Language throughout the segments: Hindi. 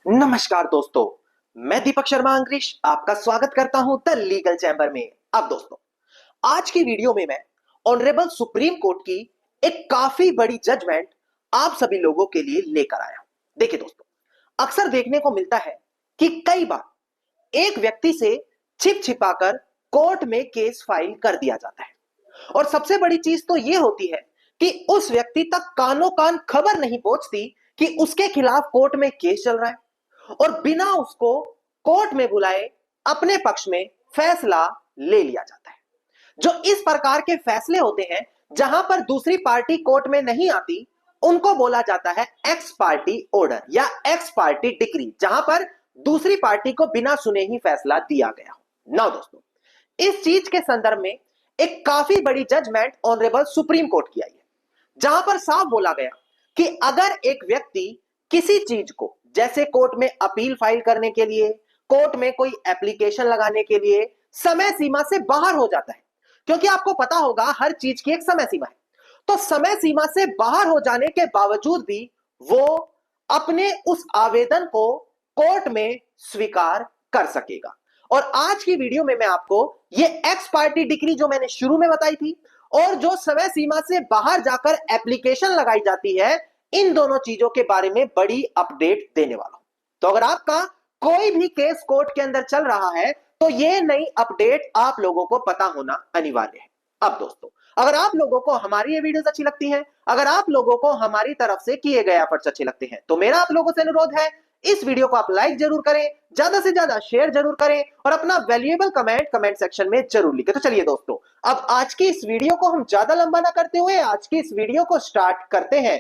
नमस्कार दोस्तों, मैं दीपक शर्मा अंग्रेश आपका स्वागत करता हूं द लीगल चैम्बर में। अब दोस्तों, आज की वीडियो में मैं ऑनरेबल सुप्रीम कोर्ट की एक काफी बड़ी जजमेंट आप सभी लोगों के लिए लेकर आया हूं। देखिए दोस्तों, अक्सर देखने को मिलता है कि कई बार एक व्यक्ति से छिप छिपाकर कोर्ट में केस फाइल कर दिया जाता है और सबसे बड़ी चीज तो यह होती है कि उस व्यक्ति तक कानो कान खबर नहीं पहुंचती कि उसके खिलाफ कोर्ट में केस चल रहा है और बिना उसको कोर्ट में बुलाए अपने पक्ष में फैसला ले लिया जाता है। जो इस प्रकार के फैसले होते हैं जहां पर दूसरी पार्टी कोर्ट में नहीं आती, उनको बोला जाता है एक्स पार्टी ऑर्डर या एक्स पार्टी डिक्री, जहां पर दूसरी पार्टी को बिना सुने ही फैसला दिया गया हो। नाउ दोस्तों, इस चीज के संदर्भ में एक काफी बड़ी जजमेंट ऑनरेबल सुप्रीम कोर्ट की आई है, जहां पर साफ बोला गया कि अगर एक व्यक्ति किसी चीज को, जैसे कोर्ट में अपील फाइल करने के लिए, कोर्ट में कोई एप्लीकेशन लगाने के लिए समय सीमा से बाहर हो जाता है, क्योंकि आपको पता होगा हर चीज की एक समय सीमा है, तो समय सीमा से बाहर हो जाने के बावजूद भी वो अपने उस आवेदन को कोर्ट में स्वीकार कर सकेगा। और आज की वीडियो में मैं आपको ये एक्स पार्टी डिक्री जो मैंने शुरू में बताई थी और जो समय सीमा से बाहर जाकर एप्लीकेशन लगाई जाती है, इन दोनों चीजों के बारे में बड़ी अपडेट देने वाला हूं। तो अगर आपका कोई भी केस कोर्ट के अंदर चल रहा है तो ये नई अपडेट आप लोगों को पता होना अनिवार्य है। अब दोस्तों, अगर आप लोगों को हमारी ये वीडियोस अच्छी लगती हैं, अगर आप लोगों को हमारी तरफ से किए गए एफर्ट्स अच्छे लगते हैं, तो मेरा आप लोगों से अनुरोध है, इस वीडियो को आप लाइक जरूर करें, ज्यादा से ज्यादा शेयर जरूर करें और अपना वैल्यूएबल कमेंट सेक्शन में जरूर लिखें। तो चलिए दोस्तों, अब आज की इस वीडियो को हम ज्यादा लंबा ना करते हुए आज की इस वीडियो को स्टार्ट करते हैं।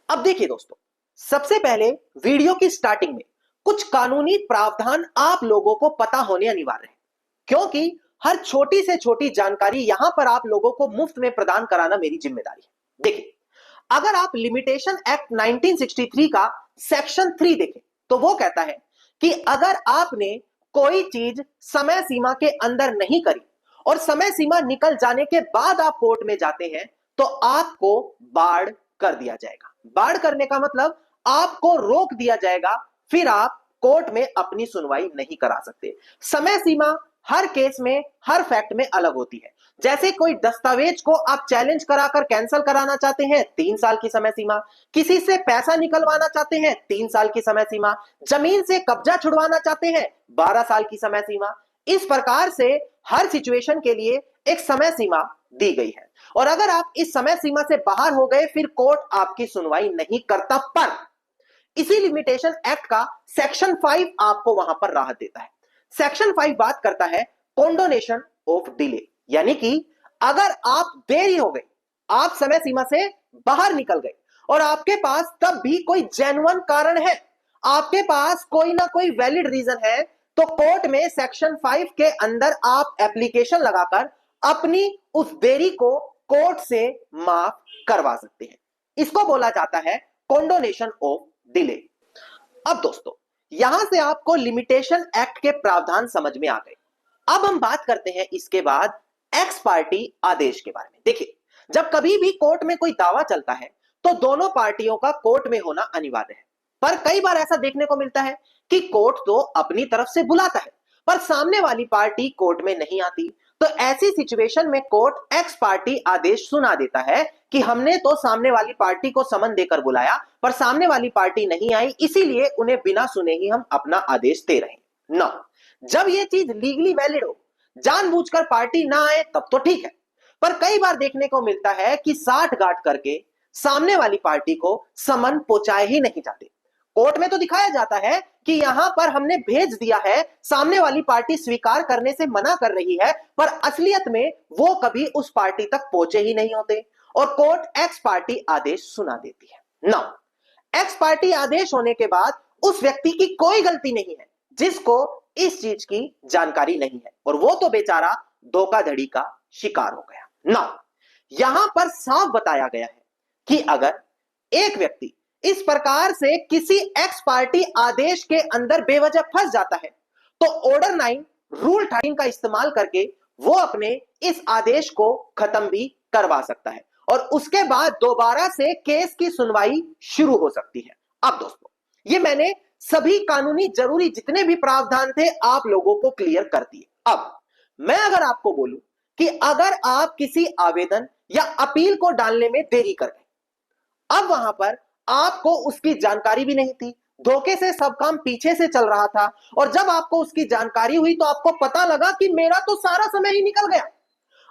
अब देखिए दोस्तों, सबसे पहले वीडियो की स्टार्टिंग में कुछ कानूनी प्रावधान आप लोगों को पता होने अनिवार्य है, क्योंकि हर छोटी से छोटी जानकारी यहां पर आप लोगों को मुफ्त में प्रदान कराना मेरी जिम्मेदारी है। देखिए, अगर आप लिमिटेशन एक्ट 1963 का सेक्शन 3 देखें तो वो कहता है कि अगर आपने कोई चीज समय सीमा के अंदर नहीं करी और समय सीमा निकल जाने के बाद आप कोर्ट में जाते हैं तो आपको बाढ़ कर दिया जाएगा। बाढ़ करने का मतलब आपको रोक दिया जाएगा, फिर आप कोर्ट में अपनी सुनवाई नहीं करा सकते। समय सीमा हर केस में, हर फैक्ट में अलग होती है। जैसे कोई दस्तावेज को आप चैलेंज कराकर कैंसिल कराना चाहते हैं, 3 साल की समय सीमा। किसी से पैसा निकलवाना चाहते हैं, 3 साल की समय सीमा। जमीन से कब्जा छुड़वाना चाहते हैं, 12 साल की समय सीमा। इस प्रकार से हर सिचुएशन के लिए एक समय सीमा दी गई है और अगर आप इस समय सीमा से बाहर हो गए फिर कोर्ट आपकी सुनवाई नहीं करता। पर इसी लिमिटेशन एक्ट का सेक्शन 5 आपको वहां पर राहत देता है। सेक्शन 5 बात करता है कॉन्डोनेशन ऑफ डिले, यानी कि अगर आप देरी हो गई, आप समय सीमा से बाहर निकल गए और आपके पास तब भी कोई जेन्युइन कारण है, आपके पास कोई ना कोई वैलिड रीजन है, तो कोर्ट में सेक्शन 5 के अंदर आप एप्लीकेशन लगाकर अपनी उस देरी को कोर्ट से माफ करवा सकते हैं। इसको बोला जाता है कॉन्डोनेशन ऑफ डिले। अब दोस्तों, यहां से आपको लिमिटेशन एक्ट के प्रावधान समझ में आ गए। अब हम बात करते हैं इसके बाद एक्स पार्टी आदेश के बारे में। देखिए, जब कभी भी कोर्ट में कोई दावा चलता है तो दोनों पार्टियों का कोर्ट में होना अनिवार्य है, पर कई बार ऐसा देखने को मिलता है कि कोर्ट तो अपनी तरफ से बुलाता है पर सामने वाली पार्टी कोर्ट में नहीं आती। तो ऐसी सिचुएशन में कोर्ट एक्स पार्टी आदेश सुना देता है कि हमने तो सामने वाली पार्टी को समन देकर बुलाया पर सामने वाली पार्टी नहीं आई, इसीलिए उन्हें बिना सुने ही हम अपना आदेश दे रहे हैं ना। जब यह चीज लीगली वैलिड हो, जानबूझकर पार्टी ना आए तब तो ठीक है, पर कई बार देखने को मिलता है कि साठ गांठ करके सामने वाली पार्टी को समन पहुंचाए ही नहीं जाते। कोर्ट में तो दिखाया जाता है कि यहां पर हमने भेज दिया है, सामने वाली पार्टी स्वीकार करने से मना कर रही है, पर असलियत में वो कभी उस पार्टी तक पहुंचे ही नहीं होते और कोर्ट एक्स पार्टी आदेश सुना देती है ना। एक्स पार्टी आदेश होने के बाद उस व्यक्ति की कोई गलती नहीं है जिसको इस चीज की जानकारी नहीं है और वो तो बेचारा धोखाधड़ी का शिकार हो गया ना। यहां पर साफ बताया गया है कि अगर एक व्यक्ति इस प्रकार से किसी एक्स पार्टी आदेश के अंदर बेवजह फंस जाता है तो ऑर्डर 9 रूल 13 का इस्तेमाल करके वो अपने इस आदेश को खत्म भी करवा सकता है और उसके बाद दोबारा से केस की सुनवाई शुरू हो सकती है। अब दोस्तों, ये मैंने सभी कानूनी जरूरी जितने भी प्रावधान थे आप लोगों को क्लियर कर दिए। अब मैं अगर आपको बोलूं कि अगर आप किसी आवेदन या अपील को डालने में देरी कर गए, अब वहां पर आपको उसकी जानकारी भी नहीं थी, धोखे से सब काम पीछे से चल रहा था, और जब आपको उसकी जानकारी हुई तो आपको पता लगा कि मेरा तो सारा समय ही निकल गया।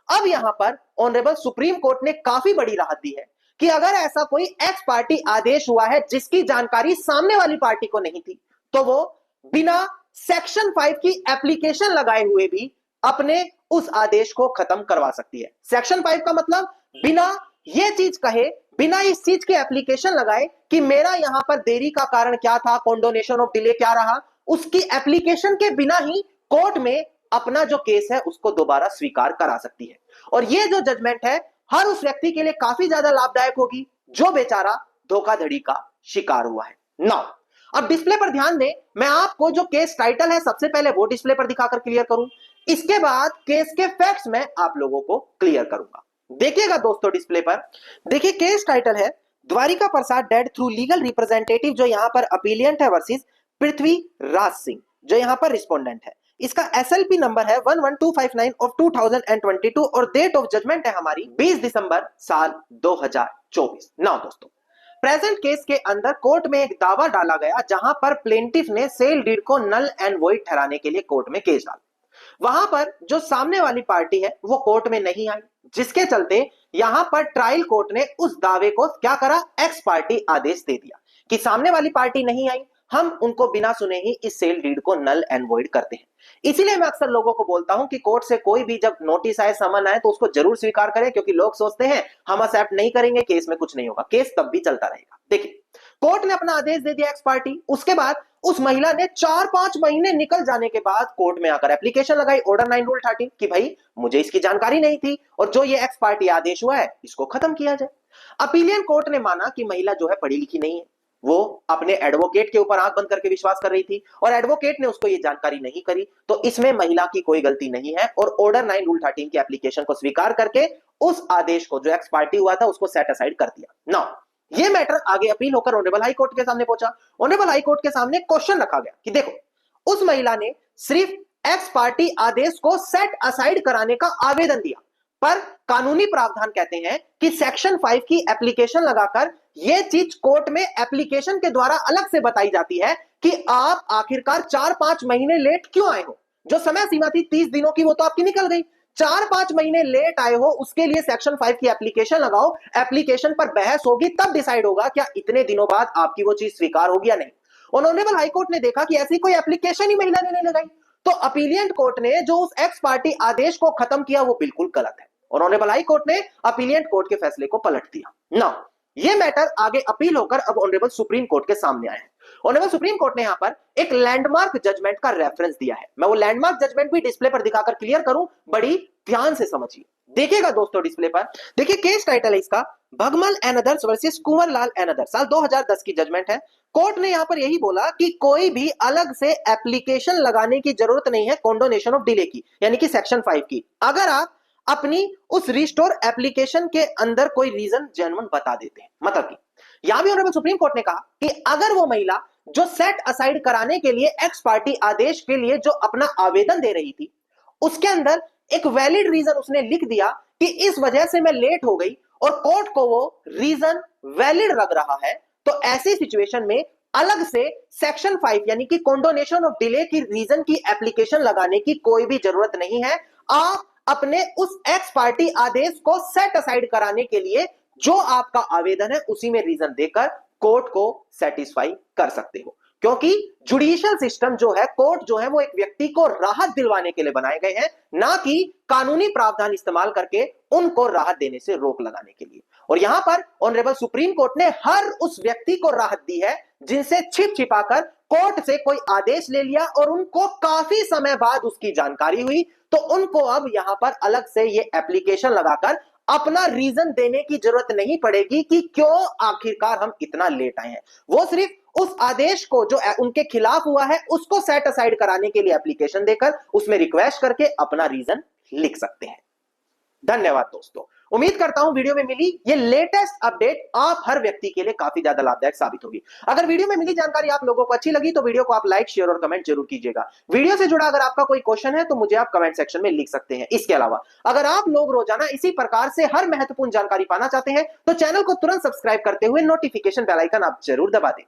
अब यहां पर ऑनरेबल सुप्रीम कोर्ट ने काफी बड़ी राहत दी है कि अगर ऐसा कोई एक्स पार्टी आदेश हुआ है जिसकी जानकारी सामने वाली पार्टी को नहीं थी, तो वो बिना सेक्शन 5 की एप्लीकेशन लगाए हुए भी अपने उस आदेश को खत्म करवा सकती है। सेक्शन 5 का मतलब बिना ये चीज कहे, बिना इस चीज की एप्लीकेशन लगाए कि मेरा यहां पर देरी का कारण क्या था, कॉन्डोनेशन ऑफ डिले क्या रहा, उसकी एप्लीकेशन के बिना ही कोर्ट में अपना जो केस है उसको दोबारा स्वीकार करा सकती है। और ये जो जजमेंट है हर उस व्यक्ति के लिए काफी ज्यादा लाभदायक होगी जो बेचारा धोखाधड़ी का शिकार हुआ है। नाउ अब डिस्प्ले पर ध्यान दें, मैं आपको जो केस टाइटल है सबसे पहले वो डिस्प्ले पर दिखाकर क्लियर करूं, इसके बाद केस के फैक्ट्स मैं आप लोगों को क्लियर करूंगा। देखिएगा दोस्तों, डिस्प्ले पर देखिए केस टाइटल है द्वारिका प्रसाद डेड थ्रू लीगल रिप्रेजेंटेटिव, जो यहां पर अपीलियंट है, वर्सेस पृथ्वी राज सिंह जो यहां पर रिस्पोंडेंट है। इसका एसएलपी नंबर है 11259 ऑफ 2022 और डेट ऑफ जजमेंट है हमारी 20 दिसंबर साल 2024। नाउ दोस्तों, प्रेजेंट केस के अंदर कोर्ट में एक दावा डाला गया जहां पर प्लेंटिफ ने सेल डीड को नल एंड वॉइड ठहराने के लिए कोर्ट में केस डाला। वहां पर जो सामने वाली पार्टी है वो कोर्ट में नहीं आई, जिसके चलते यहां पर ट्रायल कोर्ट ने उस दावे को क्या करा, एक्स पार्टी आदेश दे दिया कि सामने वाली पार्टी नहीं आई, हम उनको बिना सुने ही इस सेल डीड को नल एंड वॉइड करते हैं। इसीलिए मैं अक्सर लोगों को बोलता हूं कि कोर्ट से कोई भी जब नोटिस आए, समन आए, तो उसको जरूर स्वीकार करें, क्योंकि लोग सोचते हैं हम एक्सेप्ट नहीं करेंगे, केस में कुछ नहीं होगा। केस तब भी चलता रहेगा। देखिए, कोर्ट ने अपना आदेश दे दिया एक्स पार्टी, उसके बाद उस महिला ने 4-5 महीने निकल जाने के बाद कोर्ट में आकर एप्लीकेशन लगाई ऑर्डर 9 रूल 13 कि भाई मुझे इसकी जानकारी नहीं थी और जो ये एक्स पार्टी आदेश हुआ है इसको खत्म किया जाए। अपीलियन कोर्ट ने माना कि महिला जो है पढ़ी लिखी नहीं है, वो अपने एडवोकेट के ऊपर आंख बंद करके विश्वास कर रही थी और एडवोकेट ने उसको ये जानकारी नहीं करी, तो इसमें महिला की कोई गलती नहीं है और ऑर्डर 9 रूल 13 की एप्लीकेशन को स्वीकार करके उस आदेश को जो एक्स पार्टी हुआ था उसको सेट असाइड कर दिया। नाउ ये मैटर आगे अपील होकर ऑनरेबल हाई कोर्ट के सामने पहुंचा। ऑनरेबल हाई कोर्ट के सामने क्वेश्चन रखा गया कि देखो, उस महिला ने सिर्फ एक्स पार्टी आदेश को सेट असाइड कराने का आवेदन दिया, पर कानूनी प्रावधान कहते हैं कि सेक्शन 5 की एप्लीकेशन लगाकर यह चीज कोर्ट में एप्लीकेशन के द्वारा अलग से बताई जाती है कि आप आखिरकार 4-5 महीने लेट क्यों आए हो। जो समय सीमा थी 30 दिनों की वो तो आपकी निकल गई, 4-5 महीने लेट आए हो, उसके लिए सेक्शन 5 की एप्लीकेशन लगाओ, एप्लीकेशन पर बहस होगी, तब डिसाइड होगा क्या इतने दिनों बाद आपकी वो चीज स्वीकार होगी या नहीं। ऑनरेबल हाई कोर्ट ने देखा कि ऐसी कोई एप्लीकेशन ही महिला ने नहीं लगाई, तो अपीलियंट कोर्ट ने जो उस एक्स पार्टी आदेश को खत्म किया वो बिल्कुल गलत है और ऑनरेबल हाई कोर्ट ने अपीलियंट कोर्ट के फैसले को पलट दिया। नाउ ये मैटर आगे अपील होकर अब ऑनरेबल सुप्रीम कोर्ट के सामने आया है। ऑनरेबल सुप्रीम कोर्ट ने यहां पर एक लैंडमार्क जजमेंट का रेफरेंस दिया है। मैं वो लैंडमार्क जजमेंट भी डिस्प्ले पर दिखाकर क्लियर करूं, बड़ी ध्यान से समझिए। देखिएगा दोस्तों, डिस्प्ले पर देखिए केस टाइटल है इसका Bhagmal and others versus Kunwar Lal and others, साल 2010 की जजमेंट है। कोर्ट ने यहां पर यही बोला कि कोई भी अलग से एप्लीकेशन लगाने की जरूरत नहीं है कॉन्डोनेशन ऑफ डिले की, यानी कि सेक्शन 5 की, अगर आप अपनी उस रिस्टोर एप्लीकेशन के अंदर कोई रीजन जेन्युइन बता देते हैं। मतलब कि यहां भी ऑनरेबल सुप्रीम कोर्ट ने कहा कि अगर वो महिला जो सेट असाइड कराने के लिए एक्स पार्टी आदेश के लिए जो अपना आवेदन दे रही थी उसके अंदर एक वैलिड रीजन उसने लिख दिया कि इस वजह से मैं लेट हो गई और कोर्ट को वो रीजन वैलिड लग रहा है, तो ऐसी सिचुएशन में अलग से सेक्शन 5 यानी कि कॉन्डोनेशन ऑफ डिले की रीजन की एप्लीकेशन लगाने की कोई भी जरूरत नहीं है। आप अपने उस एक्स पार्टी आदेश को सेट असाइड कराने के लिए जो आपका आवेदन है उसी में रीजन देकर कोर्ट को सेटिस्फाई कर सकते हो, क्योंकि जुडिशियल सिस्टम जो है, कोर्ट जो है, वो एक व्यक्ति को राहत दिलवाने के लिए बनाए गए हैं, ना कि कानूनी प्रावधान इस्तेमाल करके उनको राहत देने से रोक लगाने के लिए। और यहां पर ऑनरेबल सुप्रीम कोर्ट ने हर उस व्यक्ति को राहत दी है जिनसे छिप छिपाकर कोर्ट से कोई आदेश ले लिया और उनको काफी समय बाद उसकी जानकारी हुई, तो उनको अब यहां पर अलग से ये एप्लीकेशन लगाकर अपना रीजन देने की जरूरत नहीं पड़ेगी कि क्यों आखिरकार हम इतना लेट आए हैं। वो सिर्फ उस आदेश को जो उनके खिलाफ हुआ है उसको सेट असाइड कराने के लिए एप्लीकेशन देकर उसमें रिक्वेस्ट करके अपना रीजन लिख सकते हैं। धन्यवाद दोस्तों। उम्मीद करता हूं वीडियो में मिली ये लेटेस्ट अपडेट आप हर व्यक्ति के लिए काफी ज्यादा लाभदायक साबित होगी। अगर वीडियो में मिली जानकारी आप लोगों को अच्छी लगी तो वीडियो को आप लाइक, शेयर और कमेंट जरूर कीजिएगा। वीडियो से जुड़ा अगर आपका कोई क्वेश्चन है तो मुझे आप कमेंट सेक्शन में लिख सकते हैं। इसके अलावा अगर आप लोग रोजाना इसी प्रकार से हर महत्वपूर्ण जानकारी पाना चाहते हैं तो चैनल को तुरंत सब्सक्राइब करते हुए नोटिफिकेशन बेल आइकन आप जरूर दबा दें।